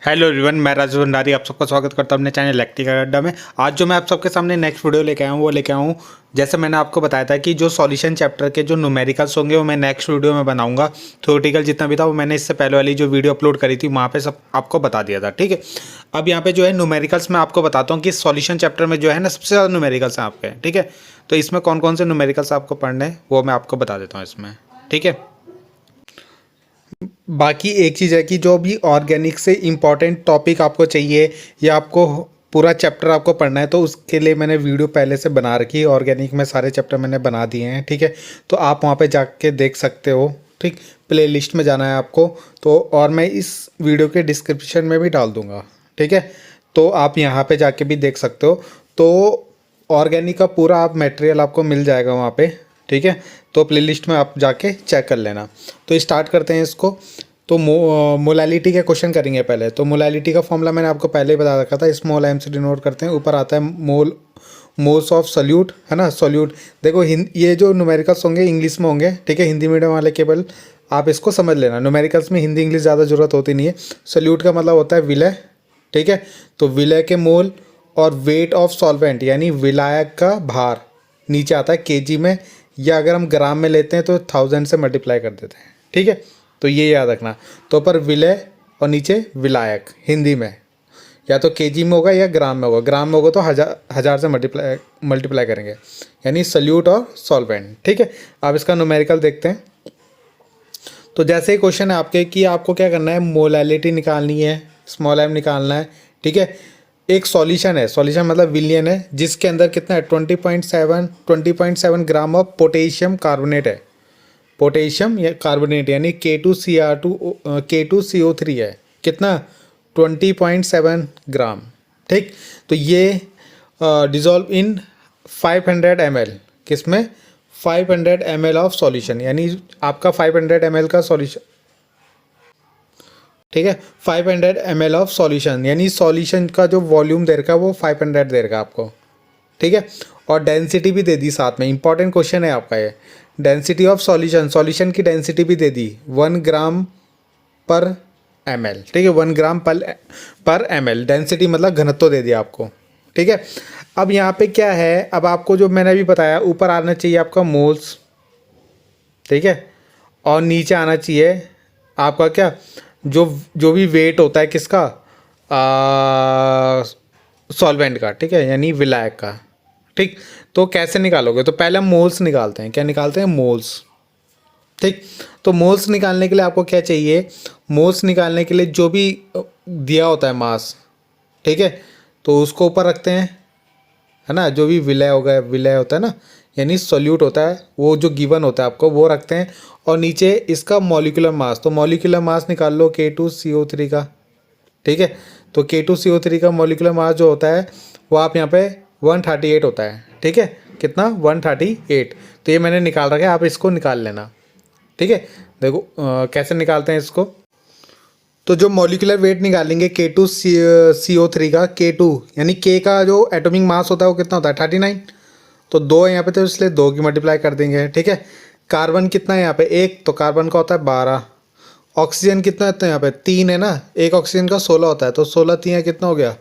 Hello everyone, मैं राजू भंडारी आप सबका स्वागत करता हूं अपने चैनल इलेक्ट्रिक अड्डा में। आज जो मैं आप सबके सामने नेक्स्ट वीडियो लेके आया हूं वो लेके आया हूं, जैसे मैंने आपको बताया था कि जो सॉल्यूशन चैप्टर के जो न्यूमेरिकल्स होंगे वो मैं नेक्स्ट वीडियो में बनाऊंगा। थ्योरेटिकल जितना भी था वो मैंने इससे पहले वाली जो वीडियो अपलोड करी थी वहाँ पे सब आपको बता दिया था, ठीक है। अब यहाँ पे जो है न्यूमेरिकल्स मैं आपको बताता हूँ कि सॉल्यूशन चैप्टर में जो है ना सबसे ज़्यादा न्यूमेरिकल्स हैं आपके, ठीक है। तो इसमें कौन कौन से न्यूमेरिकल्स आपको पढ़ने हैं वो मैं आपको बता देता हूँ इसमें, ठीक है। बाकी एक चीज़ है कि जो भी ऑर्गेनिक से इम्पॉर्टेंट टॉपिक आपको चाहिए या आपको पूरा चैप्टर आपको पढ़ना है तो उसके लिए मैंने वीडियो पहले से बना रखी है। ऑर्गेनिक में सारे चैप्टर मैंने बना दिए हैं, ठीक है। तो आप वहाँ पे जाके देख सकते हो, ठीक। प्ले लिस्ट में जाना है आपको तो, और मैं इस वीडियो के डिस्क्रिप्शन में भी डाल दूँगा, ठीक है। तो आप यहाँ पर जाके भी देख सकते हो। तो ऑर्गेनिक का पूरा आप मटेरियल आपको मिल जाएगा वहाँ पे, ठीक है। तो प्लेलिस्ट में आप जाके चेक कर लेना। तो स्टार्ट करते हैं इसको। तो मोलैलिटी के क्वेश्चन करेंगे पहले। तो मोलैलिटी का फॉर्मूला मैंने आपको पहले ही बता रखा था, स्मॉल एम से डिनोट करते हैं। ऊपर आता है मोल्स ऑफ सॉल्यूट, है ना। सॉल्यूट देखो ये जो न्यूमेरिकल्स होंगे इंग्लिश में होंगे, ठीक है। हिंदी मीडियम वाले केवल आप इसको समझ लेना, न्यूमेरिकल्स में हिंदी इंग्लिश ज़्यादा ज़रूरत होती नहीं है। सॉल्यूट का मतलब होता है विलय, ठीक है। तो विलय के मोल और वेट ऑफ सॉल्वेंट यानी विलायक का भार नीचे आता है केजी में, या अगर हम ग्राम में लेते हैं तो 1000 से मल्टीप्लाई कर देते हैं, ठीक है। तो ये याद रखना। तो ऊपर विलय और नीचे विलायक हिंदी में या तो केजी में होगा या ग्राम में होगा। ग्राम में होगा तो हज़ार से मल्टीप्लाई करेंगे, यानी सल्यूट और सॉल्वेंट, ठीक है। अब इसका न्यूमेरिकल देखते हैं। तो जैसे ही क्वेश्चन है आपके कि आपको क्या करना है, मोलैलिटी निकालनी है, स्मॉल एम निकालना है, ठीक है। एक सॉल्यूशन है, सॉल्यूशन मतलब विलियन है, जिसके अंदर कितना है 20.7 ग्राम ऑफ पोटेशियम कार्बोनेट है। पोटेशियम या कार्बोनेट यानी K2CO3 है, कितना 20.7 ग्राम, ठीक। तो ये डिज़ोल्व इन 500 ml, किसमें 500 ml ऑफ सॉल्यूशन, यानी आपका 500 ml का सॉल्यूशन, ठीक है। 500 ml ऑफ सॉल्यूशन यानी सॉल्यूशन का जो वॉल्यूम दे रखा है वो 500 दे रखा है आपको, ठीक है। और डेंसिटी भी दे दी साथ में, इंपॉर्टेंट क्वेश्चन है आपका ये। डेंसिटी ऑफ सॉल्यूशन, सॉल्यूशन की डेंसिटी भी दे दी 1 ग्राम पर ml, ठीक है। 1 ग्राम पर ml डेंसिटी मतलब घनत्व दे दिया आपको, ठीक है। अब यहाँ पे क्या है, अब आपको जो मैंने अभी बताया ऊपर आना चाहिए आपका मोल्स, ठीक है। और नीचे आना चाहिए आपका क्या, जो जो भी वेट होता है किसका, सॉल्वेंट का, ठीक है, यानी विलायक का, ठीक। तो कैसे निकालोगे, तो पहले हम मोल्स निकालते हैं। क्या निकालते हैं, मोल्स, ठीक। तो मोल्स निकालने के लिए आपको क्या चाहिए, मोल्स निकालने के लिए जो भी दिया होता है मास, ठीक है, तो उसको ऊपर रखते हैं, है ना। जो भी विलय होगा, विलय होता है ना, यानी सॉल्यूट होता है, वो जो गिवन होता है आपको वो रखते हैं। और नीचे इसका मॉलिक्यूलर मास, तो मॉलिक्यूलर मास निकाल लो K2CO3 का, ठीक है। तो K2CO3 का मॉलिक्यूलर मास जो होता है वो आप यहाँ पे 138 होता है, ठीक है। कितना 138। तो ये मैंने निकाल रखा है, आप इसको निकाल लेना, ठीक है। देखो कैसे निकालते हैं इसको। तो जो मॉलिक्यूलर वेट निकालेंगे K2CO3 का, K2 यानी K का जो एटॉमिक मास होता है वो कितना होता है 39। तो 2 है यहाँ पे तो इसलिए 2 की मल्टीप्लाई कर देंगे, ठीक है। कार्बन कितना है यहाँ पे 1, तो कार्बन का होता है 12। ऑक्सीजन कितना है, तो यहाँ पे 3 है ना, एक ऑक्सीजन का 16 होता है, तो 16 3 कितना हो गया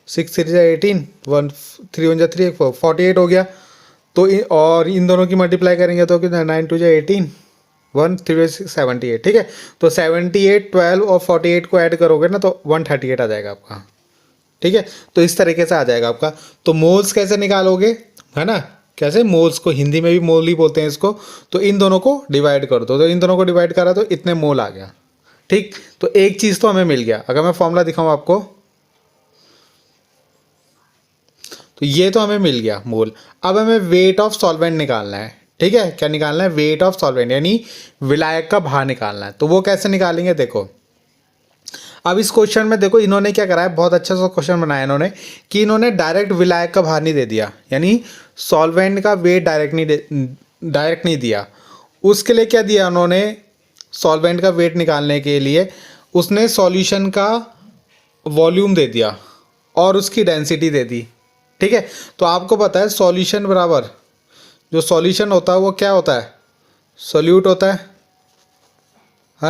6 3 18, 1 3 1 3 48 हो गया। तो और इन दोनों की मल्टीप्लाई करेंगे तो कितना 9 2 18, 1 3 78, ठीक है। तो 78 12 और 48 को ऐड करोगे ना तो 138 आ जाएगा आपका, ठीक है। तो इस तरीके से आ जाएगा आपका। तो मोल्स कैसे निकालोगे, है ना, कैसे, मोल्स को हिंदी में भी मोल ही बोलते हैं इसको। तो इन दोनों को डिवाइड कर दो, तो इन दोनों को डिवाइड करा तो इतने मोल आ गया, ठीक। तो एक चीज़ तो हमें मिल गया। अगर मैं फॉर्मूला दिखाऊं आपको, तो ये तो हमें मिल गया मोल। अब हमें वेट ऑफ सॉल्वेंट निकालना है, ठीक है। क्या निकालना है, वेट ऑफ सॉल्वेंट यानी विलायक का भार निकालना है। तो वो कैसे निकालेंगे, देखो। अब इस क्वेश्चन में देखो इन्होंने क्या करा है, बहुत अच्छा सा क्वेश्चन बनाया इन्होंने, कि इन्होंने डायरेक्ट विलायक का भार नहीं दे दिया, यानी सॉल्वेंट का वेट डायरेक्ट नहीं दिया। उसके लिए क्या दिया उन्होंने, सॉल्वेंट का वेट निकालने के लिए उसने सॉल्यूशन का वॉल्यूम दे दिया और उसकी डेंसिटी दे दी, ठीक है। तो आपको पता है सॉल्यूशन बराबर, जो सॉल्यूशन होता है वो क्या होता है, सोल्यूट होता है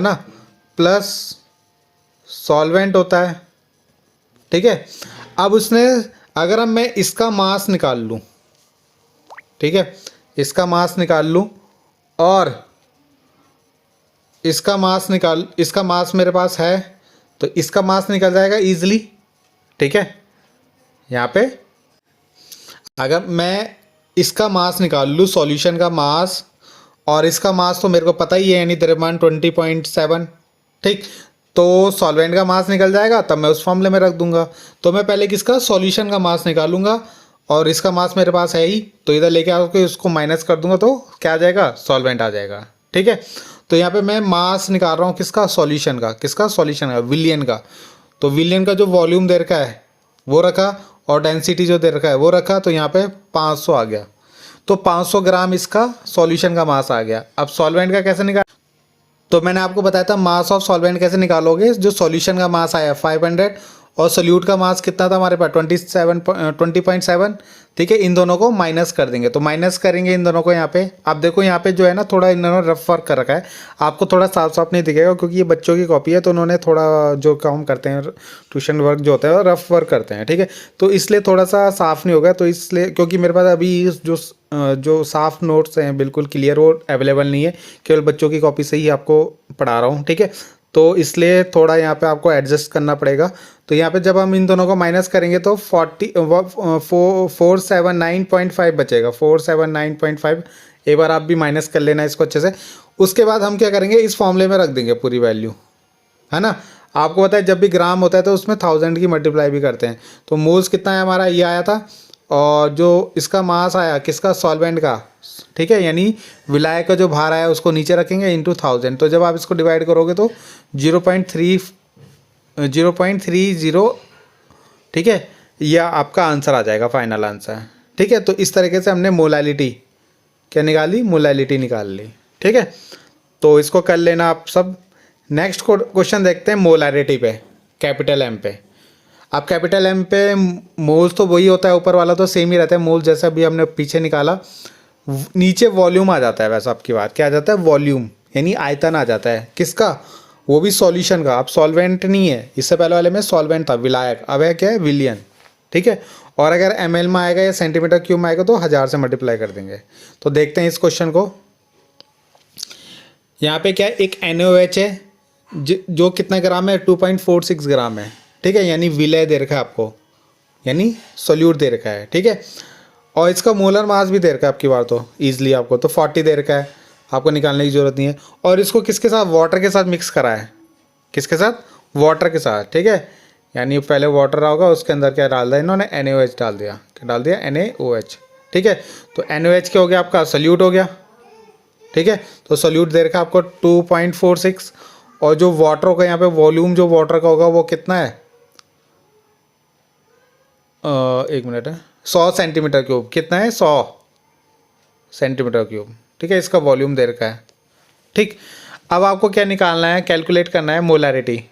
ना, प्लस सॉल्वेंट होता है, ठीक है। अब उसने अगर अब मैं इसका मास निकाल लूँ, ठीक है, इसका मास निकाल लूँ और इसका मास मेरे पास है, तो इसका मास निकल जाएगा ईजिली, ठीक है। यहाँ पे अगर मैं इसका मास निकाल लूँ, सॉल्यूशन का मास, और इसका मास तो मेरे को पता ही है, यानी द्रव्यमान 20.7, ठीक। तो सॉल्वेंट का मास निकल जाएगा, तब मैं उस फॉर्मूले में रख दूंगा। तो मैं पहले किसका, सॉल्यूशन का मास निकालूंगा, और इसका मास मेरे पास है ही, तो इधर लेके आके उसको माइनस कर दूंगा, तो क्या आ जाएगा, सॉल्वेंट आ जाएगा, ठीक है। तो यहाँ पे मैं मास निकाल रहा हूँ किसका, सॉल्यूशन का, किसका, सॉल्यूशन का, विलियन का। तो विलियन का जो वॉल्यूम दे रखा है वो रखा, और डेंसिटी जो दे रखा है वो रखा, तो यहाँ पे 500 आ गया। तो 500 ग्राम इसका सॉल्यूशन का मास आ गया। अब सॉल्वेंट का कैसे निकाल, तो मैंने आपको बताया था मास ऑफ सॉल्वेंट कैसे निकालोगे। जो सॉल्यूशन का मास आया 500 और सोल्यूट का मास कितना था हमारे पास 20.7, ठीक है। इन दोनों को माइनस कर देंगे, तो माइनस करेंगे इन दोनों को। यहाँ पे आप देखो, यहाँ पे जो है ना थोड़ा इन्होंने रफ वर्क कर रखा है, आपको थोड़ा साफ साफ नहीं दिखेगा क्योंकि ये बच्चों की कॉपी है, तो उन्होंने थोड़ा जो काम करते हैं ट्यूशन वर्क जो होता है रफ वर्क करते हैं, ठीक है। तो इसलिए थोड़ा सा साफ नहीं होगा, तो इसलिए क्योंकि मेरे पास अभी जो साफ नोट्स हैं बिल्कुल क्लियर वो अवेलेबल नहीं है, केवल बच्चों की कॉपी से ही आपको पढ़ा रहा हूँ, ठीक है। तो इसलिए थोड़ा यहाँ पे आपको एडजस्ट करना पड़ेगा। तो यहाँ पे जब हम इन दोनों को माइनस करेंगे तो 479.5 बचेगा, 479.5। एक बार आप भी माइनस कर लेना इसको अच्छे से। उसके बाद हम क्या करेंगे, इस फॉर्मूले में रख देंगे पूरी वैल्यू, है ना। आपको पता है जब भी ग्राम होता है तो उसमें 1000 की मल्टीप्लाई भी करते हैं। तो मोल्स कितना है हमारा, ये आया था, और जो इसका मास आया किसका, सॉल्वेंट का, ठीक है, यानी विलाय का जो भार आया उसको नीचे रखेंगे इंटू 1000। तो जब आप इसको डिवाइड करोगे तो 0.30, ठीक है, यह आपका आंसर आ जाएगा, फाइनल आंसर, ठीक है। तो इस तरीके से हमने मोलैलिटी क्या निकाली, मोलैलिटी निकाल ली, ठीक है। तो इसको कर लेना आप सब। नेक्स्ट क्वेश्चन देखते हैं मोलैरिटी पे, कैपिटल एम पे। अब कैपिटल एम पे मोल्स तो वही होता है, ऊपर वाला तो सेम ही रहता है, मोल जैसा भी हमने पीछे निकाला। नीचे वॉल्यूम आ जाता है, वैसे आपकी बात क्या आ जाता है, वॉल्यूम यानी आयतन आ जाता है, किसका, वो भी सॉल्यूशन का। अब सॉल्वेंट नहीं है, इससे पहले वाले में सॉल्वेंट था, विलायक, अब है क्या है, विलियन, ठीक है। और अगर ml में आएगा या सेंटीमीटर क्यूब में आएगा तो 1000 से मल्टीप्लाई कर देंगे। तो देखते हैं इस क्वेश्चन को। यहाँ पे क्या है, एक NaOH है जो कितना ग्राम है, 2.46 ग्राम है, ठीक है, यानी विलय दे रखा है आपको, यानी सोल्यूट दे रखा है, ठीक है। और इसका मोलर मास भी दे रखा है आपकी बार, तो ईजिली आपको तो 40 दे रखा है, आपको निकालने की ज़रूरत नहीं है। और इसको किसके साथ, वाटर के साथ मिक्स करा है, किसके साथ, वाटर के साथ, ठीक है। यानी पहले वाटर रहा होगा, उसके अंदर क्या डाल दिया इन्होंने, NaOH डाल दिया, क्या डाल दिया, NaOH, ठीक है। तो NaOH क्या हो गया आपका, सोल्यूट हो गया, ठीक है। तो सोल्यूट दे रखा है आपको 2.46, और जो वाटर होगा यहाँ पे वॉल्यूम जो वाटर का होगा वो कितना है, एक मिनट है, 100 सेंटीमीटर क्यूब, कितना है, 100 सेंटीमीटर क्यूब, ठीक है, इसका वॉल्यूम दे रखा है, ठीक। अब आपको क्या निकालना है, कैलकुलेट करना है मोलैरिटी।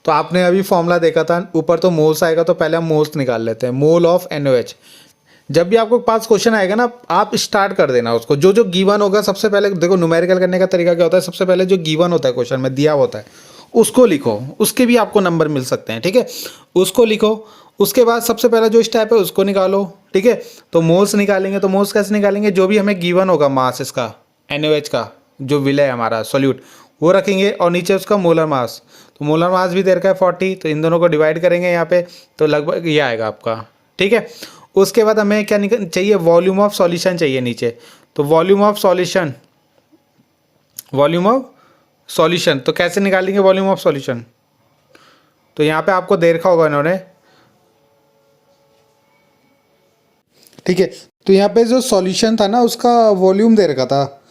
तो आपने अभी फॉर्मूला देखा था, ऊपर तो मोल्स आएगा, तो पहले हम मोल्स निकाल लेते हैं, मोल ऑफ NaOH। जब भी आपको पास क्वेश्चन आएगा ना, आप स्टार्ट कर देना उसको, जो जो गिवन होगा सबसे पहले। देखो न्यूमेरिकल करने का तरीका क्या होता है, सबसे पहले जो गिवन होता है क्वेश्चन में दिया होता है उसको लिखो, उसके भी आपको नंबर मिल सकते हैं, ठीक है, उसको लिखो। उसके बाद सबसे पहला जो स्टेप है उसको निकालो, ठीक है। तो मोल्स निकालेंगे, तो मोल्स कैसे निकालेंगे, जो भी हमें गिवन होगा मास इसका NaOH का, जो विलय है हमारा सोल्यूट, वो रखेंगे, और नीचे उसका मोलर मास। तो मोलर मास भी दे रखा है 40, तो इन दोनों को डिवाइड करेंगे यहाँ पे, तो लगभग ये आएगा आपका, ठीक है। उसके बाद हमें क्या चाहिए, वॉल्यूम ऑफ सॉल्यूशन चाहिए नीचे। तो वॉल्यूम ऑफ सॉल्यूशन तो कैसे निकालेंगे वॉल्यूम ऑफ सॉल्यूशन, तो यहाँ पे आपको दे रखा होगा इन्होंने, ठीक है। तो यहाँ पे जो सॉल्यूशन था ना उसका वॉल्यूम दे रखा था,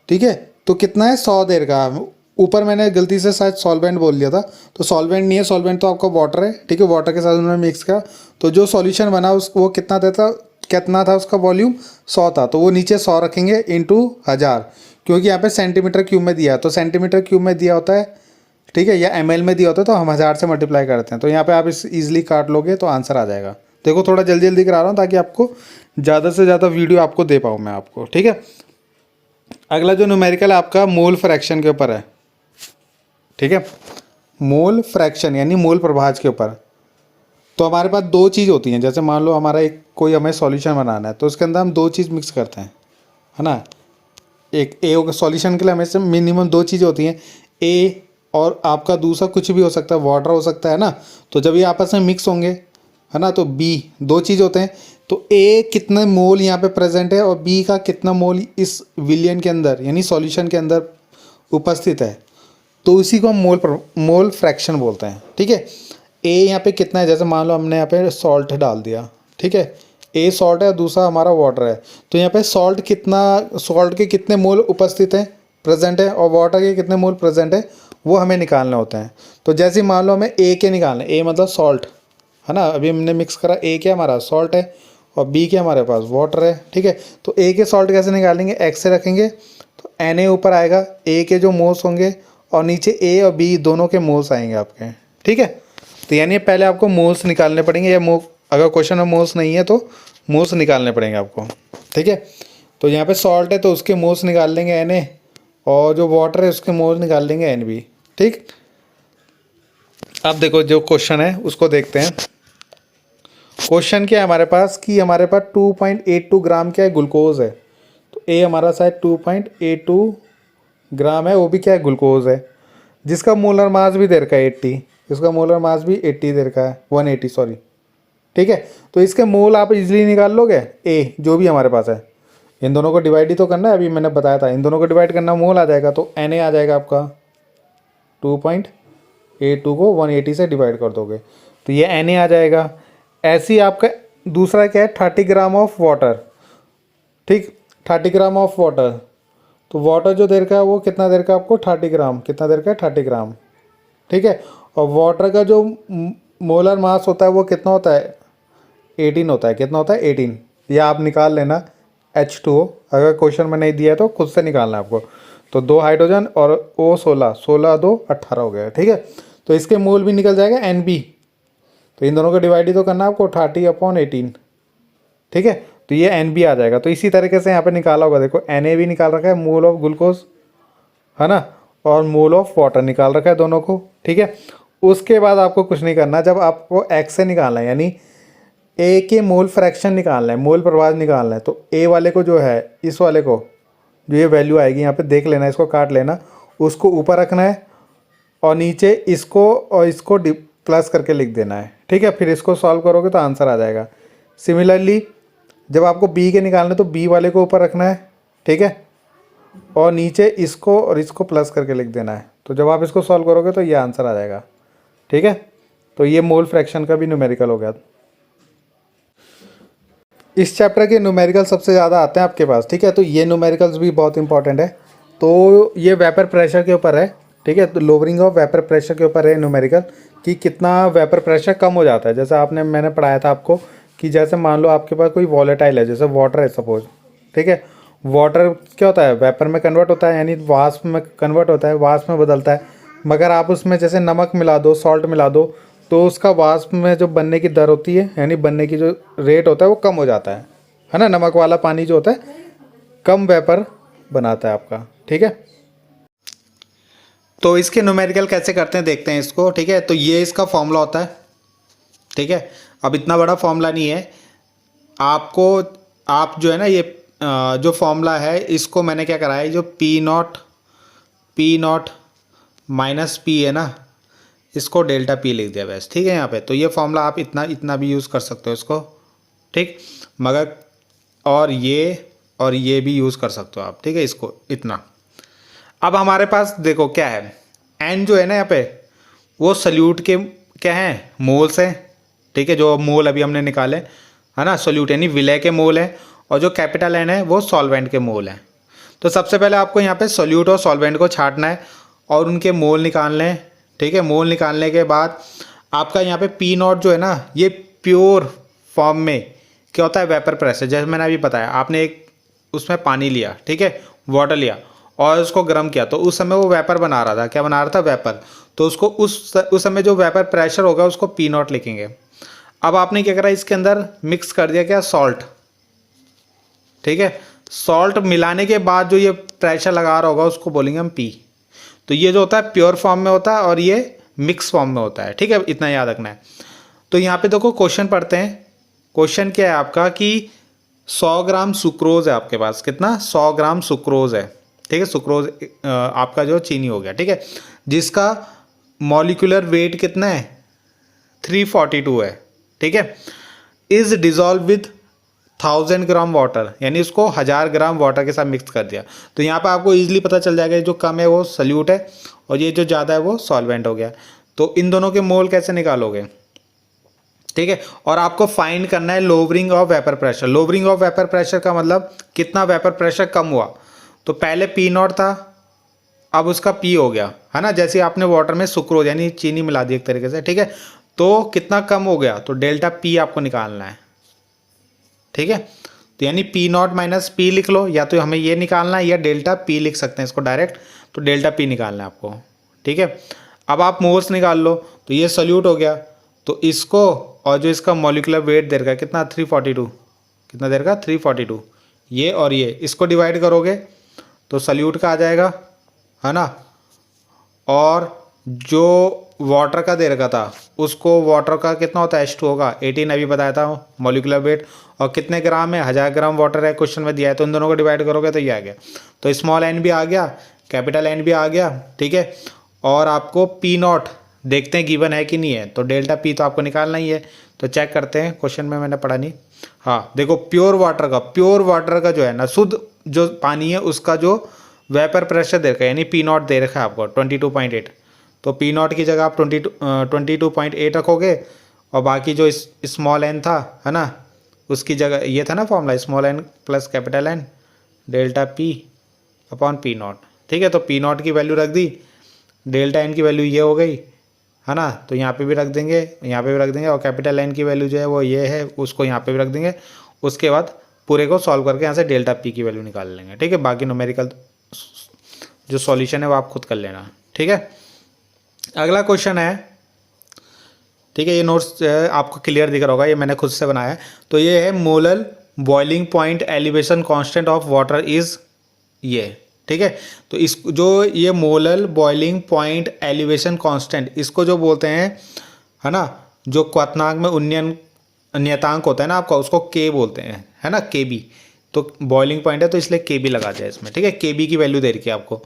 ठीक है। तो कितना है, 100 दे रखा है। ऊपर मैंने गलती से शायद सॉल्वेंट बोल दिया था, तो सॉल्वेंट नहीं है, सॉल्वेंट तो आपका वाटर है, ठीक है। वाटर के साथ उन्होंने मिक्स किया, तो जो सॉल्यूशन बना वो कितना था उसका वॉल्यूम, 100 था। तो वो नीचे 100 रखेंगे इंटू 1000, क्योंकि यहाँ पे सेंटीमीटर क्यूब में दिया, तो सेंटीमीटर क्यूब में दिया होता है, ठीक है, या ml में दिया होता है, तो हम 1000 से मल्टीप्लाई करते हैं। तो यहाँ पे आप इस ईजिली काट लोगे तो आंसर आ जाएगा। देखो थोड़ा जल्दी जल्दी करा रहा हूँ ताकि आपको ज़्यादा से ज़्यादा वीडियो आपको दे पाऊँ मैं आपको, ठीक है। अगला जो न्यूमेरिकल है आपका मोल फ्रैक्शन के ऊपर है, ठीक है। मोल फ्रैक्शन यानी मोल प्रभाज के ऊपर। तो हमारे पास दो चीज़ होती हैं, जैसे मान लो हमारा एक कोई हमें सॉल्यूशन बनाना है तो उसके अंदर हम दो चीज़ मिक्स करते हैं, है ना। एक ए सॉल्यूशन के लिए हमें से मिनिमम दो चीज़ें होती हैं, ए और आपका दूसरा कुछ भी हो सकता है, वाटर हो सकता है ना। तो जब ये आपस में मिक्स होंगे, है ना, तो बी, दो चीज़ होते हैं। तो ए कितने मोल यहाँ पे प्रेजेंट है और बी का कितना मोल इस विलियन के अंदर यानी सॉल्यूशन के अंदर उपस्थित है, तो इसी को हम मोल फ्रैक्शन बोलते हैं। ठीक है, ए यहाँ पे कितना है, जैसे मान लो हमने यहाँ पे सॉल्ट डाल दिया, ठीक है, ए सॉल्ट है, दूसरा हमारा वाटर है। तो यहाँ पे सॉल्ट के कितने मोल उपस्थित हैं, प्रेजेंट है, और वाटर के कितने मोल प्रेजेंट है, वो हमें निकालने होते हैं। तो जैसे मान लो हमें ए के निकालने, ए मतलब सॉल्ट, है ना, अभी हमने मिक्स करा, ए क्या हमारा सॉल्ट है और बी क्या हमारे पास वाटर है। ठीक है, तो ए के सॉल्ट कैसे निकालेंगे, एक्स से रखेंगे तो एन ए ऊपर आएगा, ए के जो मोल्स होंगे और नीचे ए और बी दोनों के मोल्स आएंगे आपके। ठीक है, तो यानी पहले आपको मोल्स निकालने पड़ेंगे, या अगर क्वेश्चन में मोल्स नहीं है तो मोल्स निकालने पड़ेंगे आपको। ठीक है, तो यहाँ पे सॉल्ट है तो उसके मोल्स निकाल लेंगे एन ए, और जो वाटर है उसके मोल्स निकाल लेंगे एन बी। ठीक, अब देखो जो क्वेश्चन है उसको देखते हैं। क्वेश्चन क्या है हमारे पास कि हमारे पास 2.82 ग्राम क्या है, ग्लूकोज है। तो ए हमारा शायद 2.82 ग्राम है, वो भी क्या है, ग्लूकोज है, जिसका मोलर मास भी दे रखा है 80, इसका मोलर मास भी 80 दे रखा है, 180 सॉरी। ठीक है, तो इसके मोल आप इजीली निकाल लोगे, ए जो भी हमारे पास है, इन दोनों को डिवाइड ही तो करना है, अभी मैंने बताया था, इन दोनों को डिवाइड करना, मोल आ जाएगा। तो एन ए आ जाएगा आपका 2.82 को 180 से डिवाइड कर दोगे तो ये एन ए आ जाएगा। ऐसे ही आपका दूसरा क्या है, 30 ग्राम ऑफ वाटर। ठीक, 30 ग्राम ऑफ वाटर, तो वाटर जो दे रखा है वो कितना दे रखा है आपको, 30 ग्राम, कितना दे रखा है, 30 ग्राम। ठीक है, और वाटर का जो मोलर मास होता है वो कितना होता है, 18 होता है, कितना होता है, 18। या आप निकाल लेना H2O, अगर क्वेश्चन में नहीं दिया है तो खुद से निकालना है आपको। तो 2 हाइड्रोजन और O 16, 16 2 18 हो गया। ठीक है, तो इसके मोल भी निकल जाएगा NB, तो इन दोनों को डिवाइड ही तो करना है आपको, 30/18। ठीक है, तो ये NB आ जाएगा। तो इसी तरीके से यहाँ पे निकाला होगा, देखो Na भी निकाल रखा है, मोल ऑफ ग्लूकोज, है ना, और मोल ऑफ वाटर निकाल रखा है दोनों को। ठीक है, उसके बाद आपको कुछ नहीं करना, जब आपको एक्स से निकालना है यानी ए के मोल फ्रैक्शन निकालना है, मोल प्रभाज निकालना है, तो ए वाले को जो है, इस वाले को जो ये वैल्यू आएगी यहाँ पे देख लेना, इसको काट लेना, उसको ऊपर रखना है और नीचे इसको और इसको प्लस करके लिख देना है। ठीक है, फिर इसको सॉल्व करोगे तो आंसर आ जाएगा। सिमिलरली जब आपको बी के निकालना है तो बी वाले को ऊपर रखना है, ठीक है, और नीचे इसको और इसको प्लस करके लिख देना है। तो जब आप इसको सॉल्व करोगे तो ये आंसर आ जाएगा। ठीक है, तो ये मोल फ्रैक्शन का भी न्यूमेरिकल हो गया। इस चैप्टर के न्यूमेरिकल सबसे ज़्यादा आते हैं आपके पास। ठीक है, तो ये न्यूमेरिकल्स भी बहुत इंपॉर्टेंट है। तो ये वेपर प्रेशर के ऊपर है। ठीक है, तो लोअरिंग ऑफ वेपर प्रेशर के ऊपर है न्यूमेरिकल, कि कितना वेपर प्रेशर कम हो जाता है। जैसे मैंने पढ़ाया था आपको कि जैसे मान लो आपके पास कोई वॉलेटाइल है, जैसे वाटर है सपोज। ठीक है, वाटर क्या होता है, वेपर में कन्वर्ट होता है, यानी वाष्प में कन्वर्ट होता है, वाष्प में बदलता है। मगर आप उसमें जैसे नमक मिला दो, सॉल्ट मिला दो, तो उसका वाष्प में जो बनने की दर होती है, यानी बनने की जो रेट होता है वो कम हो जाता है ना। नमक वाला पानी जो होता है कम वेपर बनाता है आपका। ठीक है, तो इसके न्यूमेरिकल कैसे करते हैं देखते हैं इसको। ठीक है, तो ये इसका फॉर्मूला होता है। ठीक है, अब इतना बड़ा फॉर्मूला नहीं है आपको, आप जो है ना, ये जो फॉर्मूला है इसको मैंने क्या करा है, जो P0 माइनस P है ना, इसको डेल्टा P लिख दिया बस। ठीक है, यहाँ पे तो ये फॉर्मूला आप इतना भी यूज़ कर सकते हो इसको। ठीक, मगर और ये भी यूज़ कर सकते हो आप। ठीक है, इसको इतना। अब हमारे पास देखो क्या है, N जो है ना यहाँ पे, वो सल्यूट के क्या हैं, मोल्स हैं। ठीक है, जो मोल अभी हमने निकाले, है ना, सॉल्यूट यानी विलय के मोल हैं, और जो कैपिटल N है वो सॉल्वेंट के मोल हैं। तो सबसे पहले आपको यहाँ पे सॉल्यूट और सॉल्वेंट को छांटना है और उनके मोल निकालने हैं। ठीक है, मोल निकालने के बाद आपका यहाँ पे P0 जो है ना, ये प्योर फॉर्म में क्या होता है, वेपर प्रेशर। जैसे मैंने अभी बताया, आपने एक उसमें पानी लिया, ठीक है, वाटर लिया और उसको गर्म किया, तो उस समय वो वेपर बना रहा था। क्या बना रहा था, वेपर। तो उसको उस समय जो वेपर प्रेशर होगा उसको P0 लिखेंगे। अब आपने क्या करा, इसके अंदर मिक्स कर दिया क्या, सॉल्ट। ठीक है, सॉल्ट मिलाने के बाद जो ये प्रेशर लगा रहा होगा उसको बोलेंगे हम P। तो ये जो होता है प्योर फॉर्म में होता है और ये मिक्स फॉर्म में होता है, ठीक है, इतना याद रखना है। तो यहाँ पे देखो क्वेश्चन पढ़ते हैं। क्वेश्चन क्या है आपका कि 100 ग्राम सुक्रोज है आपके पास, कितना, 100 ग्राम सुक्रोज है, ठीक है, सुक्रोज आपका जो चीनी हो गया, ठीक है, जिसका मॉलिक्यूलर वेट कितना है, 342 है, ठीक है, is dissolve with 1000 gram water, यानी इसको 1000 ग्राम वाटर के साथ मिक्स कर दिया। तो यहाँ पर आपको ईजिली पता चल जाएगा जो कम है वो सल्यूट है और ये जो ज़्यादा है वो सॉल्वेंट हो गया। तो इन दोनों के मोल कैसे निकालोगे, ठीक है, और आपको फाइंड करना है lowering of vapour pressure. Lowering of vapour pressure का मतलब कितना वेपर प्रेशर कम हुआ। तो पहले पी नॉट था, अब उसका पी हो गया, है ना, जैसे आपने वाटर में सुक्रोज यानी चीनी मिला दी एक तरीके से, ठीक है, तो कितना कम हो गया, तो डेल्टा पी आपको निकालना है, ठीक है। तो यानी पी नॉट माइनस पी लिख लो, या तो हमें ये निकालना है या डेल्टा पी लिख सकते हैं इसको डायरेक्ट, तो डेल्टा पी निकालना है आपको, ठीक है। अब आप मोल्स निकाल लो, तो ये सल्यूट हो गया, तो इसको और जो इसका मॉलिक्यूलर वेट दे रखा है कितना 342, कितना दे रखा है 342, ये और ये इसको डिवाइड करोगे तो सल्यूट का आ जाएगा, है ना, और जो वाटर का दे रखा था उसको वाटर का कितना होता है H2 होगा 18 अभी बताया था मॉलिक्यूलर वेट, और कितने ग्राम है 1000 ग्राम वाटर है क्वेश्चन में दिया है, तो इन दोनों को डिवाइड करोगे तो ये आ गया। तो स्मॉल एन भी आ गया, कैपिटल एन भी आ गया, ठीक है, और आपको पी नॉट देखते हैं गिवन है कि नहीं है, तो डेल्टा पी तो आपको निकालना ही है। तो चेक करते हैं, क्वेश्चन में मैंने पढ़ा नहीं, हाँ देखो प्योर वाटर का जो है ना, शुद्ध जो पानी है उसका जो वेपर प्रेशर दे रखा है यानी पी नॉट दे रखा है आपको 22.8, तो पी नॉट की जगह आप 22.8 रखोगे, और बाकी जो स्मॉल एन था, है ना, उसकी जगह ये था ना formula small N plus capital N delta P upon P not, ठीक है। तो पी नॉट की वैल्यू रख दी, डेल्टा एन की वैल्यू ये हो गई, है ना, तो यहाँ पे भी रख देंगे, यहाँ पे भी रख देंगे, और कैपिटल एन की वैल्यू जो है वो ये है, उसको यहाँ पे भी रख देंगे। उसके बाद पूरे को सॉल्व करके यहाँ से डेल्टा पी की वैल्यू निकाल लेंगे, ठीक है। बाकी न्यूमेरिकल जो सॉल्यूशन है वो आप खुद कर लेना, ठीक है। अगला क्वेश्चन है, ठीक है, ये नोट्स आपको क्लियर दिख रहा होगा, ये मैंने खुद से बनाया है। तो ये है molar boiling point elevation constant of water is ये, ठीक है। तो इस जो ये molar boiling point elevation constant इसको जो बोलते हैं, है ना, जो क्वथनांक में उन्नयन नियतांक होता है ना आपका, उसको के बोलते हैं, है ना, के बी। तो बॉइलिंग पॉइंट है तो इसलिए के बी लगा दिया इसमें, ठीक है। के बी की वैल्यू दे रखी है आपको,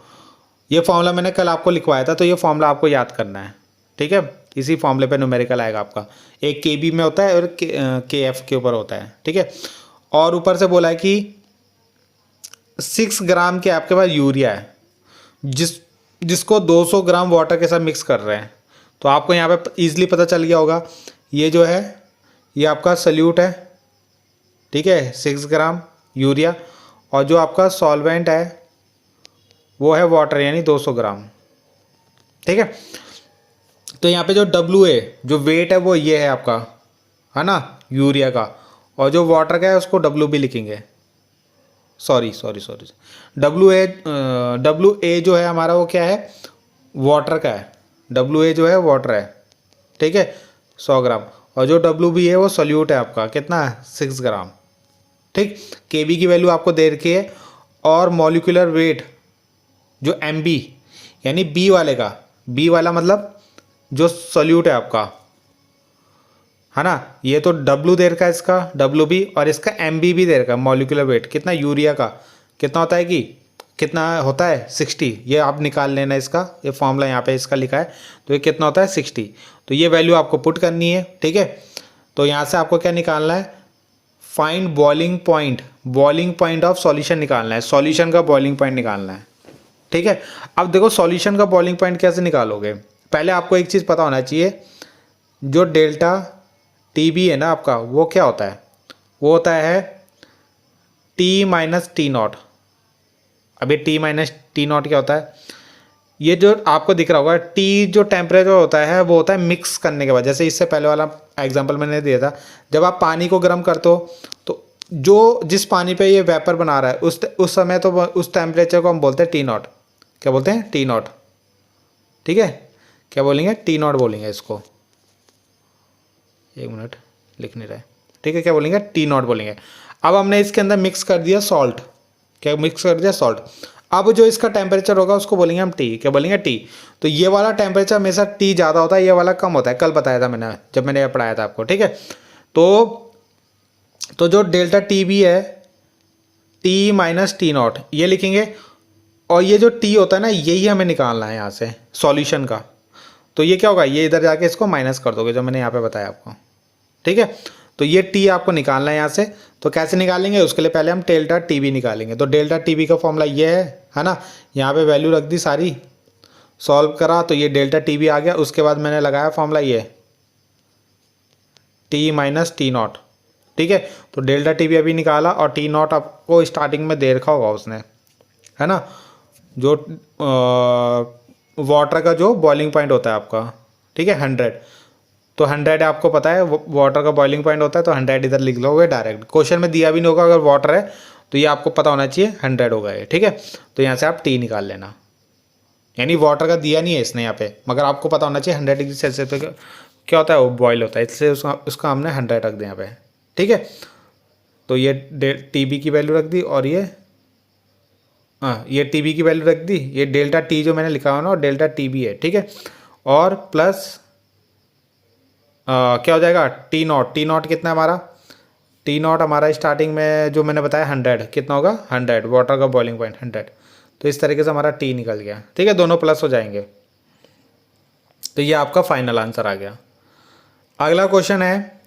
ये फॉर्मूला मैंने कल आपको लिखवाया था, तो ये फॉर्मूला आपको याद करना है, ठीक है। इसी फॉर्मूले पे न्यूमेरिकल आएगा आपका, एक के बी में होता है और के एफ के ऊपर होता है, ठीक है। और ऊपर से बोला है कि 6 ग्राम के आपके पास यूरिया है, जिसको 200 ग्राम वाटर के साथ मिक्स कर रहे हैं। तो आपको यहाँ पे ईजिली पता चल गया होगा, ये जो है ये आपका सल्यूट है, ठीक है, 6 ग्राम यूरिया, और जो आपका सॉल्वेंट है वो है वाटर यानी 200 ग्राम, ठीक है। तो यहाँ पे जो WA जो वेट है वो ये है आपका, है ना, यूरिया का, और जो वाटर का है उसको WB लिखेंगे, सॉरी WA जो है हमारा वो क्या है, वाटर का है, WA जो है वाटर है, ठीक है, 100 ग्राम, और जो WB है वो सॉल्यूट है आपका, कितना है 6 ग्राम, ठीक। KB की वैल्यू आपको दे रखी है, और मॉलिक्यूलर वेट जो MB यानी B वाले का, B वाला मतलब जो सॉल्यूट है आपका, है ना, ये तो W दे रखा है इसका WB, और इसका MB भी दे रखा है मॉलिक्यूलर वेट कितना, यूरिया का कितना होता है कि कितना होता है 60, ये आप निकाल लेना इसका, ये फॉर्मूला यहाँ पे इसका लिखा है, तो ये कितना होता है 60। तो ये वैल्यू आपको पुट करनी है, ठीक है। तो यहाँ से आपको क्या निकालना है, find boiling point of solution निकालना है, सॉल्यूशन का बॉइलिंग पॉइंट निकालना है, ठीक है। अब देखो सॉल्यूशन का बॉइलिंग पॉइंट कैसे निकालोगे, पहले आपको एक चीज़ पता होना चाहिए, जो डेल्टा TB है ना आपका, वो क्या होता है, वो होता है T माइनस टी नॉट। अभी T माइनस टी नॉट क्या होता है, ये जो आपको दिख रहा होगा T जो टेम्परेचर होता है वो होता है मिक्स करने के बाद, जैसे इससे पहले वाला एग्जांपल मैंने दिया था, जब आप पानी को गर्म करते हो तो जो जिस पानी पे ये वेपर बना रहा है उस समय तो उस टेम्परेचर को हम बोलते हैं T0, क्या बोलते हैं T0, ठीक है। क्या बोलेंगे T0 बोलेंगे इसको, एक मिनट लिख नहीं रहा है, ठीक है, क्या बोलेंगे T0 बोलेंगे। अब हमने इसके अंदर मिक्स कर दिया सॉल्ट, क्या मिक्स कर दिया सॉल्ट। अब जो इसका टेम्परेचर होगा उसको बोलेंगे हम टी, क्या बोलेंगे टी। तो ये वाला टेम्परेचर हमेशा टी ज़्यादा होता है, ये वाला कम होता है, कल बताया था मैंने जब मैंने ये पढ़ाया था आपको, ठीक है। तो जो डेल्टा टी बी है, टी माइनस टी नॉट ये लिखेंगे, और ये जो टी होता है ना यही हमें निकालना है यहाँ से सॉल्यूशन का। तो ये क्या होगा, ये इधर जाके इसको माइनस कर दोगे जो मैंने यहाँ पे बताया आपको, ठीक है। तो ये टी आपको निकालना है यहाँ से। तो कैसे निकालेंगे, उसके लिए पहले हम डेल्टा टी बी निकालेंगे। तो डेल्टा टी बी का फॉर्मूला ये है ना, यहाँ पे वैल्यू रख दी सारी, सॉल्व करा तो ये डेल्टा टी बी आ गया। उसके बाद मैंने लगाया फॉर्मूला ये टी माइनस टी नॉट, ठीक है। तो डेल्टा टी बी अभी निकाला, और टी नॉट आपको स्टार्टिंग में दे रखा होगा उसने, है ना, जो वाटर का जो बॉइलिंग पॉइंट होता है आपका, ठीक है 100। तो 100 आपको पता है वाटर का बॉइलिंग पॉइंट होता है, तो 100 इधर लिख लोगे डायरेक्ट। क्वेश्चन में दिया भी नहीं होगा अगर वाटर है, तो ये आपको पता होना चाहिए 100 होगा ये, ठीक है। तो यहाँ से आप टी निकाल लेना, यानी वाटर का दिया नहीं है इसने यहाँ पे, मगर आपको पता होना चाहिए 100 डिग्री सेल्सियस पे क्या होता है, वो बॉयल होता है, इसलिए उसका हमने 100 रख दिया यहाँ पे, ठीक है। तो ये टी बी की वैल्यू रख दी, और ये टी बी की वैल्यू रख दी, ये डेल्टा टी जो मैंने लिखा हुआ ना, और डेल्टा टी बी है, ठीक है। और प्लस क्या हो जाएगा, टी नॉट कितना है हमारा, टी नॉट हमारा स्टार्टिंग में जो मैंने बताया 100, कितना होगा 100, वाटर का बॉइलिंग पॉइंट 100। तो इस तरीके से हमारा टी निकल गया, ठीक है, दोनों प्लस हो जाएंगे। तो ये आपका फाइनल आंसर आ गया। अगला क्वेश्चन है,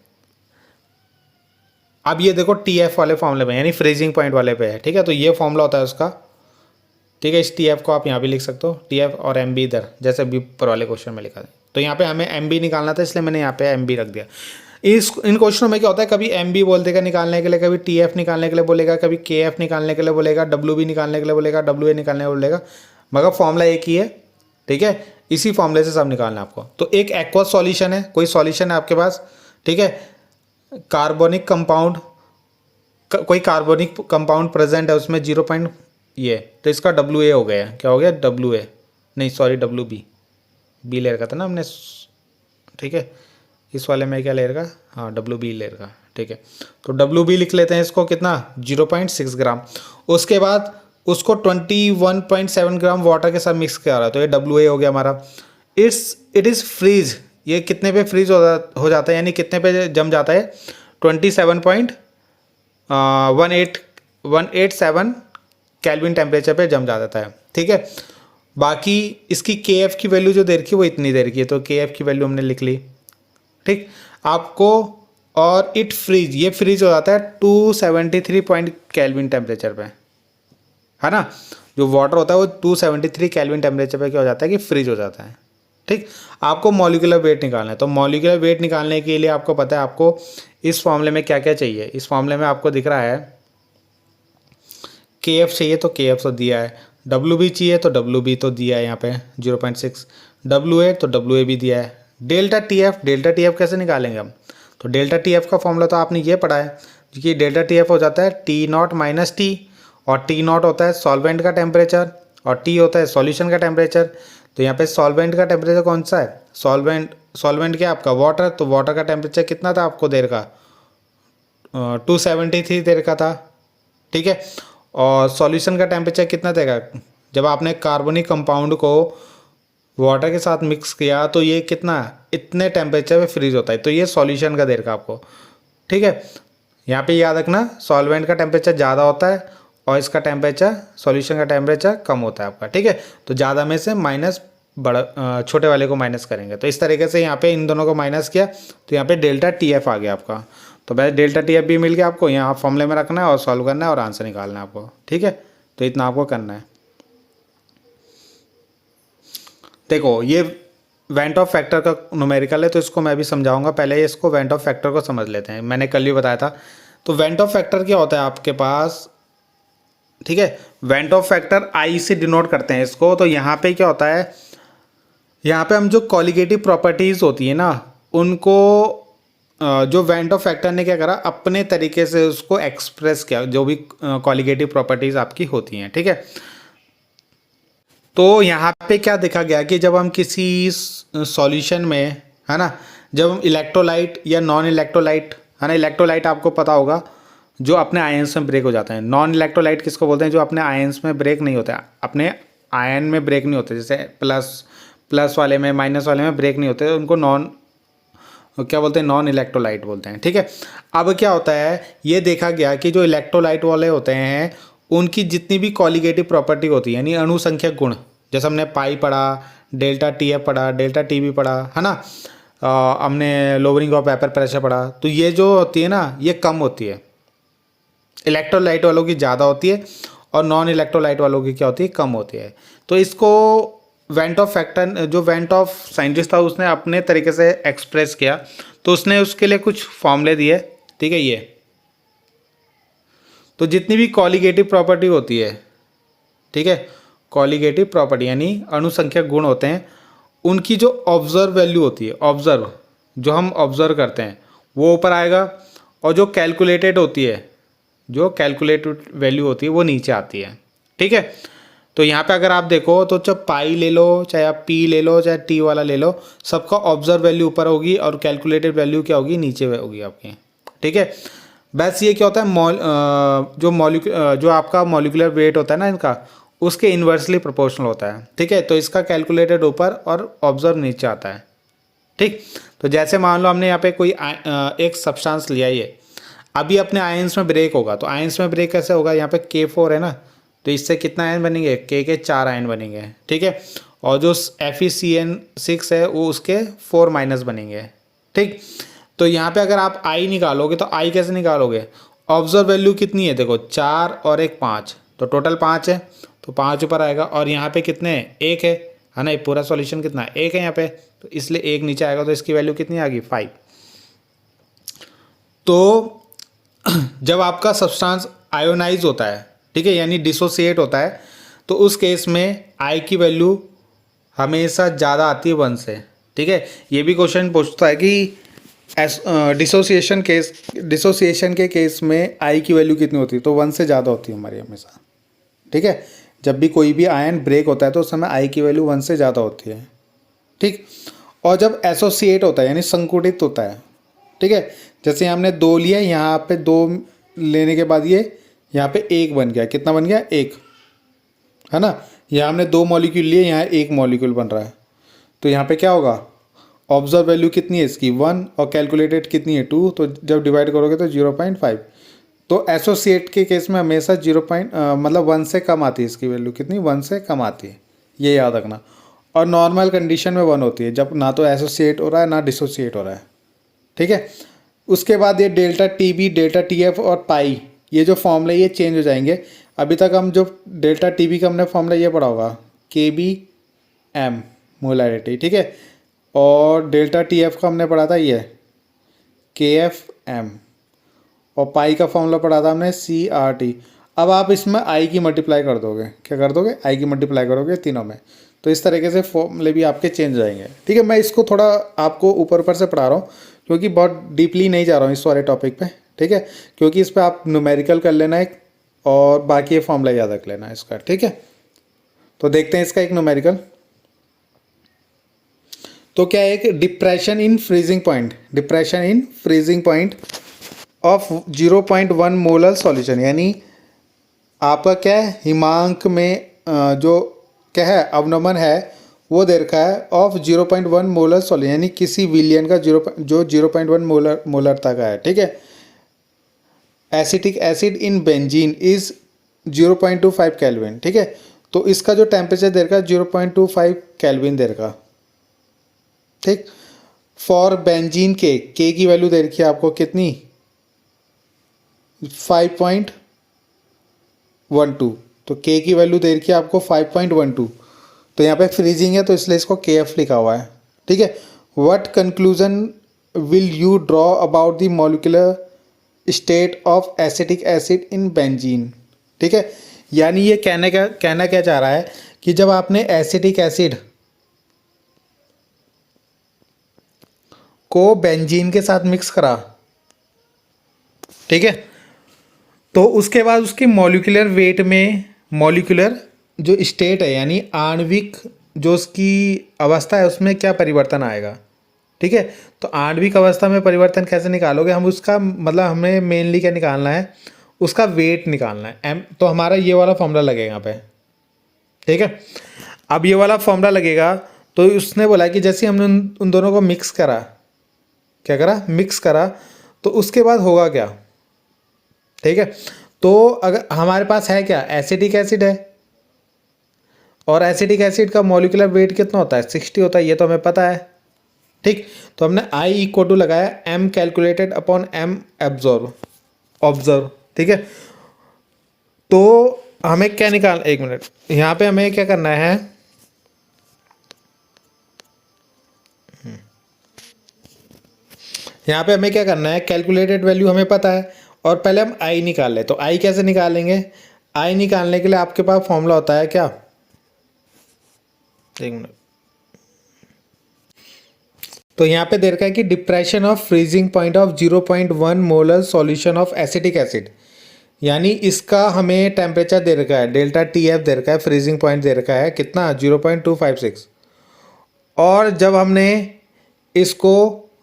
अब ये देखो टी एफ वाले फॉर्मूले पे, यानी फ्रीजिंग पॉइंट वाले पे है, ठीक है। तो ये फॉर्मूला होता है उसका, ठीक है। इस टी एफ को आप यहाँ भी लिख सकते हो, टी एफ और एम बी इधर, जैसे अभी ऊपर वाले क्वेश्चन में लिखा था। तो यहाँ पे हमें एम बी निकालना था, इसलिए मैंने यहाँ पे एम बी रख दिया। इन क्वेश्चनों में क्या होता है, कभी एम बी बोल देगा निकालने के लिए, कभी टी एफ निकालने के लिए बोलेगा, कभी के एफ निकालने के लिए बोलेगा, डब्ल्यू बी निकालने के लिए बोलेगा, डब्ल्यू ए निकालने के लिए बोलेगा, मगर फॉर्मूला एक ही है, ठीक है। इसी फॉर्मूले से सब निकालना है आपको। तो एक एक्वस सॉल्यूशन है, कोई सॉल्यूशन है आपके पास, ठीक है, कार्बोनिक कंपाउंड, कोई कार्बोनिक कंपाउंड प्रेजेंट है उसमें 0 पॉइंट ये, तो इसका डब्ल्यू ए हो गया, क्या हो गया डब्ल्यू ए, नहीं सॉरी डब्ल्यू बी, बी ले रखा था ना हमने, ठीक है। इस वाले में क्या ले रखा, हाँ डब्ल्यू बी ले रखा, ठीक है। तो डब्ल्यू बी लिख लेते हैं इसको, कितना 0.6 ग्राम। उसके बाद उसको 21.7 ग्राम वाटर के साथ मिक्स करा रहा है, तो ये डब्ल्यू ए हो गया हमारा। इट इज़ फ्रीज, ये कितने पे फ्रीज हो जाता है, यानी कितने पे जम जाता है, 27.187 केल्विन टेम्परेचर पे जम जाता है, ठीक है। बाकी इसकी के एफ की वैल्यू जो दे रखी है वो इतनी दे रखी है, तो के एफ की वैल्यू हमने लिख ली, ठीक आपको। और इट फ्रीज, ये फ्रीज हो जाता है 273 पॉइंट केल्विन टेम्परेचर पे, है ना। जो वाटर होता है वो 273 केल्विन टेम्परेचर पे क्या हो जाता है कि फ्रीज हो जाता है, ठीक। आपको मॉलिक्यूलर वेट निकालना है, तो मॉलिक्यूलर वेट निकालने के लिए आपको पता है आपको इस फॉर्मूले में क्या क्या चाहिए। इस फॉर्मूले में आपको दिख रहा है के एफ चाहिए, तो के एफ तो दिया है, डब्ल्यू बी चाहिए तो डब्ल्यू बी तो दिया है यहाँ पे 0.6, डब्ल्यू ए तो डब्ल्यू ए भी दिया है। डेल्टा टी एफ कैसे निकालेंगे हम, तो डेल्टा टी एफ का फॉर्मूला तो आपने ये पढ़ा है कि डेल्टा टी एफ हो जाता है टी नॉट माइनस टी, और टी नॉट होता है सॉल्वेंट का टेम्परेचर, और टी होता है सॉल्यूशन का टेम्परेचर। तो यहाँ पे सॉल्वेंट का टेम्परेचर कौन सा है, सॉल्वेंट क्या आपका वाटर, तो वाटर का टेम्परेचर कितना था आपको देर का 273 देर का था, ठीक है। और सॉल्यूशन का टेम्परेचर कितना देगा, जब आपने कार्बनिक कंपाउंड को वाटर के साथ मिक्स किया तो ये कितना इतने टेम्परेचर पे फ्रीज होता है, तो ये सॉल्यूशन का देर का आपको, ठीक है। यहाँ पे याद रखना सॉल्वेंट का टेम्परेचर ज़्यादा होता है और इसका टेम्परेचर सॉल्यूशन का टेम्परेचर कम होता है आपका, ठीक है। तो ज़्यादा में से माइनस बड़ा छोटे वाले को माइनस करेंगे, तो इस तरीके से यहाँ पे इन दोनों को माइनस किया तो यहाँ पे डेल्टा टी एफ आ गया आपका। तो बस डेल्टा टी एफ भी मिल गया आपको, यहाँ फॉर्मूले में रखना है और सॉल्व करना है और आंसर निकालना है आपको, ठीक है। तो इतना आपको करना है। देखो ये वेंट ऑफ फैक्टर का न्यूमेरिकल है, तो इसको मैं भी समझाऊंगा, पहले इसको वेंट ऑफ फैक्टर को समझ लेते हैं। मैंने कल ही बताया था। तो वेंट ऑफ फैक्टर क्या होता है आपके पास, ठीक है। वेंट ऑफ फैक्टर आई से डिनोट करते हैं इसको। तो यहाँ पे क्या होता है, यहाँ पे हम जो कॉलिगेटिव प्रॉपर्टीज़ होती है ना उनको जो वेंट ऑफ फैक्टर ने क्या करा अपने तरीके से उसको एक्सप्रेस किया, जो भी कॉलिगेटिव प्रॉपर्टीज़ आपकी होती हैं, ठीक है। तो यहाँ पे क्या देखा गया कि जब हम किसी सॉल्यूशन में, है ना, जब हम इलेक्ट्रोलाइट या नॉन इलेक्ट्रोलाइट, है ना, इलेक्ट्रोलाइट आपको पता होगा जो अपने आयंस में ब्रेक हो जाते हैं। नॉन इलेक्ट्रोलाइट किसको बोलते हैं? जो अपने आयंस में ब्रेक नहीं होते, अपने आयन में ब्रेक नहीं होते, जैसे प्लस वाले में, माइनस वाले में ब्रेक नहीं होते, उनको क्या बोलते हैं? नॉन इलेक्ट्रोलाइट बोलते हैं। ठीक है, अब क्या होता है, ये देखा गया कि जो इलेक्ट्रोलाइट वाले होते हैं उनकी जितनी भी कॉलिगेटिव प्रॉपर्टी होती है, यानी अणुसंख्यक गुण, जैसे हमने पाई पढ़ा, डेल्टा टी एफ पढ़ा, डेल्टा टी बी पढ़ा, है ना, हमने लोअरिंग ऑफ वेपर प्रेशर पढ़ा, तो ये जो होती है ना, ये कम होती है। इलेक्ट्रोलाइट वालों की ज़्यादा होती है और नॉन इलेक्ट्रोलाइट वालों की क्या होती है? कम होती है। तो इसको वेंट ऑफ फैक्टर, जो वेंट ऑफ साइंटिस्ट था, उसने अपने तरीके से एक्सप्रेस किया, तो उसने उसके लिए कुछ फॉर्मूले दिए। ठीक है, ये तो जितनी भी कॉलिगेटिव प्रॉपर्टी होती है, ठीक है, कॉलिगेटिव प्रॉपर्टी यानी अणुसंख्यक गुण होते हैं, उनकी जो ऑब्जर्व वैल्यू होती है, ऑब्जर्व जो हम ऑब्जर्व करते हैं, वो ऊपर आएगा, और जो कैलकुलेटेड होती है, जो कैलकुलेटेड वैल्यू होती है, वो नीचे आती है। ठीक है, तो यहाँ पे अगर आप देखो तो चाहे पाई ले लो, चाहे आप पी ले लो, चाहे टी वाला ले लो, सबका ऑब्जर्व वैल्यू ऊपर होगी और कैलकुलेटेड वैल्यू क्या होगी? नीचे होगी आपकी। ठीक है, बस ये क्या होता है, जो आपका मॉलिक्यूलर वेट होता है ना इनका, उसके इन्वर्सली प्रोपोर्शनल होता है। ठीक है, तो इसका कैलकुलेटेड ऊपर और ऑब्जर्व नीचे आता है। ठीक, तो जैसे मान लो हमने यहाँ पे कोई एक सब्सटेंस लिया, ये अभी अपने आयंस में ब्रेक होगा, तो आयंस में ब्रेक कैसे होगा? यहाँ पे K4 है ना, तो इससे कितना आयन बनेंगे? के 4 आयन बनेंगे। ठीक है, और जो FeCN6 है वो उसके 4 माइनस बनेंगे। ठीक, तो यहाँ पे अगर आप आई निकालोगे तो आई कैसे निकालोगे? ऑब्जर्व वैल्यू कितनी है? देखो 4 और 1 5, तो टोटल 5 है, तो 5 ऊपर आएगा, और यहाँ पे कितने? 1 है ना, ये पूरा सॉल्यूशन कितना है? 1 है यहाँ पे, तो इसलिए 1 नीचे आएगा, तो इसकी वैल्यू कितनी आ गई? 5। तो जब आपका सब्सटेंस आयोनाइज होता है, ठीक है, यानी डिसोसिएट होता है, तो उस केस में आई की वैल्यू हमेशा ज़्यादा आती है 1 से। ठीक है, ये भी क्वेश्चन पूछता है कि डिसोसिएशन के केस में आई की वैल्यू कितनी होती है? तो 1 से ज़्यादा होती है हमारी हमेशा। ठीक है, जब भी कोई भी आयन ब्रेक होता है तो उस समय आई की वैल्यू 1 से ज़्यादा होती है। ठीक, और जब एसोसिएट होता है यानी संकुटित होता है, ठीक है, जैसे हमने 2 लिया, यहाँ पे 2 लेने के बाद ये यहाँ पे 1 बन गया, कितना बन गया? 1, है ना, यहाँ हमने 2 मॉलिक्यूल लिए, यहाँ 1 मॉलिक्यूल बन रहा है, तो यहाँ पे क्या होगा? ऑब्जर्व वैल्यू कितनी है इसकी? 1, और कैलकुलेटेड कितनी है? 2, तो जब डिवाइड करोगे तो 0.5। तो एसोसिएट के केस में हमेशा 1 से कम आती है इसकी वैल्यू, कितनी? 1 से कम आती है, ये याद रखना। और नॉर्मल कंडीशन में 1 होती है, जब ना तो एसोसिएट हो रहा है ना डिसोसिएट हो रहा है। ठीक है, उसके बाद ये delta T B, delta T F और पाई, ये जो फॉर्मूले ये चेंज हो जाएंगे। अभी तक हम जो डेल्टा टी बी का हमने फॉर्मूला ये पढ़ा होगा, Kbm मोलैरिटी। ठीक है, और डेल्टा टी एफ का हमने पढ़ा था ये Kfm, और पाई का फॉर्मूला पढ़ा था हमने Crt। अब आप इसमें आई की मल्टीप्लाई कर दोगे, क्या कर दोगे? आई की मल्टीप्लाई करोगे तीनों में, तो इस तरीके से फॉर्मूले भी आपके चेंज हो जाएंगे। ठीक है, मैं इसको थोड़ा आपको ऊपर से पढ़ा रहा हूँ क्योंकि बहुत डीपली नहीं जा रहा हूँ इस वाले टॉपिक पे। ठीक है, क्योंकि इस पर आप न्यूमेरिकल कर लेना एक, और बाकी ये फॉर्मूला याद रख लेना इसका। ठीक है, तो देखते हैं इसका एक न्यूमेरिकल। तो क्या है? एक depression in freezing point of 0.1 molar solution, यानी आपका क्या है? हिमांक में जो क्या है अवनमन है वो दे रखा है ऑफ 0.1 मोलर सॉल्यूशन, यानी किसी विलियन का 0.1 मोलरता का है। ठीक है, acetic acid in benzene is 0.25 kelvin. ठीक है, तो इसका जो टेम्परेचर दे रखा है 0.25 केल्विन दे रखा। ठीक, फॉर बेंजीन के की वैल्यू दे रखी है आपको कितनी? 5.12, तो के की वैल्यू दे रखी है आपको 5.12। तो यहाँ पे फ्रीजिंग है तो इसलिए इसको KF लिखा हुआ है। ठीक है, what conclusion will you draw about the molecular state of acetic acid in benzene? ठीक है, यानी ये कहना क्या चाह रहा है कि जब आपने एसिटिक एसिड को बेंजीन के साथ मिक्स करा, ठीक है, तो उसके बाद उसकी मॉलिक्यूलर वेट में, मॉलिक्यूलर जो स्टेट है यानी आणविक जो उसकी अवस्था है उसमें क्या परिवर्तन आएगा? ठीक है। तो आणविक अवस्था में परिवर्तन कैसे निकालोगे, हम उसका मतलब हमें मेनली क्या निकालना है, उसका वेट निकालना है एम। तो हमारा ये वाला फॉर्मूला लगेगा यहाँ पे, ठीक है। अब ये वाला फॉर्मूला लगेगा तो उसने बोला कि जैसे हमने उन दोनों को मिक्स करा, क्या करा, मिक्स करा, तो उसके बाद होगा क्या, ठीक है। तो अगर हमारे पास है क्या, एसिटिक एसिड है, और एसिटिक एसिड का मॉलिक्यूलर वेट कितना होता है, 60 होता है, ये तो हमें पता है, ठीक। तो हमने आई इक्वल टू लगाया M calculated upon M observe, ठीक है। तो हमें क्या निकाल, एक मिनट, यहाँ पे हमें क्या करना है, यहाँ पे हमें क्या करना है, कैलकुलेटेड वैल्यू हमें पता है, और पहले हम आई निकाल लें। तो आई कैसे निकालेंगे, आई निकालने के लिए आपके पास फॉर्मूला होता है क्या, एक मिनट। तो यहाँ पे दे रखा है कि depression of freezing point of 0.1 molar solution of acetic acid, यानी इसका हमें टेम्परेचर दे रखा है, डेल्टा टी एफ दे रखा है, फ्रीजिंग पॉइंट दे रखा है कितना, 0.256। और जब हमने इसको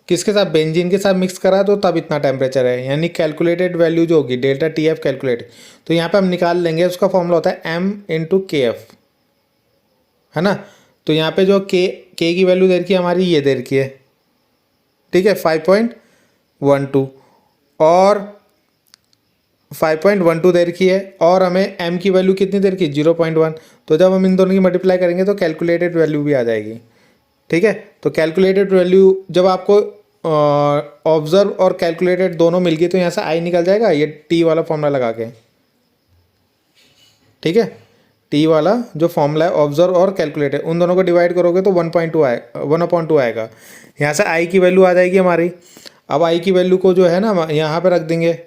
किसके साथ, बेंजीन के साथ मिक्स करा तो तब इतना टेम्परेचर है, यानी कैलकुलेटेड वैल्यू जो होगी डेल्टा टी एफ कैलकुलेट, तो यहाँ पे हम निकाल लेंगे, उसका फॉर्मूला होता है एम इंटू के एफ, है ना। तो यहाँ पे जो के की वैल्यू दे रखी है हमारी, ये दे रखी है, ठीक है, 5.12, और 5.12 दे रखी है, और हमें m की वैल्यू कितनी दे रखी है, 0.1। तो जब हम इन दोनों की मल्टीप्लाई करेंगे तो कैलकुलेटेड वैल्यू भी आ जाएगी, ठीक है। तो कैलकुलेटेड वैल्यू जब आपको ऑब्जर्व और कैलकुलेटेड दोनों मिल गई तो यहाँ से आई निकल जाएगा, ये टी वाला फॉर्मूला लगा के, ठीक है। टी वाला जो फॉर्मूला है ऑब्जर्व और कैलकुलेटेड, उन दोनों को डिवाइड करोगे तो 1.2 आए 1/2 आएगा, यहाँ से आई की वैल्यू आ जाएगी हमारी। अब आई की वैल्यू को जो है ना यहाँ पे रख देंगे,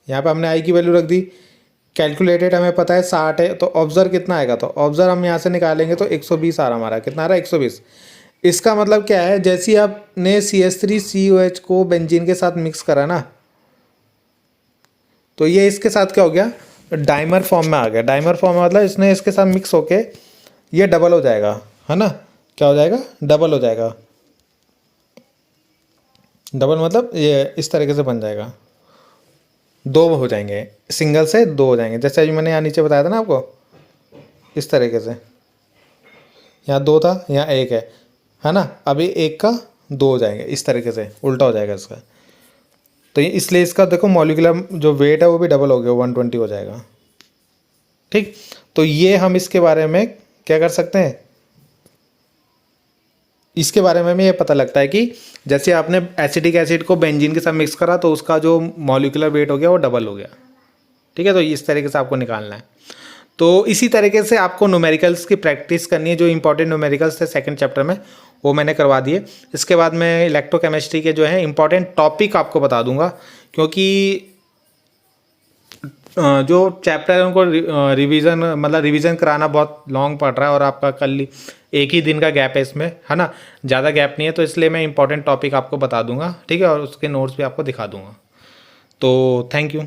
यहाँ पे हमने आई की वैल्यू रख दी, कैलकुलेटेड हमें पता है 60 है, तो ऑब्जर्व कितना आएगा, तो ऑब्जर्व हम यहाँ से निकालेंगे तो 120 आ रहा हमारा, कितना आ रहा है, 120। इसका मतलब क्या है, जैसे ही आपने CH3COH को बेंजीन के साथ मिक्स करा ना, तो ये इसके साथ क्या हो गया, डाइमर फॉर्म में आ गया। डाइमर फॉर्म में मतलब इसने इसके साथ मिक्स होके ये डबल हो जाएगा, है ना, क्या हो जाएगा, डबल हो जाएगा। डबल मतलब ये इस तरीके से बन जाएगा, दो हो जाएंगे, सिंगल से दो हो जाएंगे, जैसे अभी मैंने यहाँ नीचे बताया था ना आपको, इस तरीके से, यहाँ दो था, यहाँ एक है ना, अभी एक का दो हो जाएंगे, इस तरीके से उल्टा हो जाएगा इसका। तो ये इसलिए इसका देखो मॉलिक्यूलर जो वेट है वो भी डबल हो गया, 120 हो जाएगा, ठीक। तो ये हम इसके बारे में क्या कर सकते हैं, इसके बारे में हमें ये पता लगता है कि जैसे आपने एसिटिक एसिड को बेंजीन के साथ मिक्स करा तो उसका जो मॉलिक्यूलर वेट हो गया वो डबल हो गया, ठीक है। तो इस तरीके से आपको निकालना है। तो इसी तरीके से आपको न्यूमेरिकल्स की प्रैक्टिस करनी है, जो इंपॉर्टेंट न्यूमेरिकल्स थे सेकंड चैप्टर में वो मैंने करवा दिए। इसके बाद मैं इलेक्ट्रोकेमिस्ट्री के जो है इंपॉर्टेंट टॉपिक आपको बता दूंगा, क्योंकि जो चैप्टर है उनको रिवीजन कराना बहुत लॉन्ग पड़ रहा है, और आपका कल एक ही दिन का गैप है इसमें, है ना, ज़्यादा गैप नहीं है। तो इसलिए मैं इंपॉर्टेंट टॉपिक आपको बता दूंगा, ठीक है, और उसके नोट्स भी आपको दिखा दूंगा। तो थैंक यू।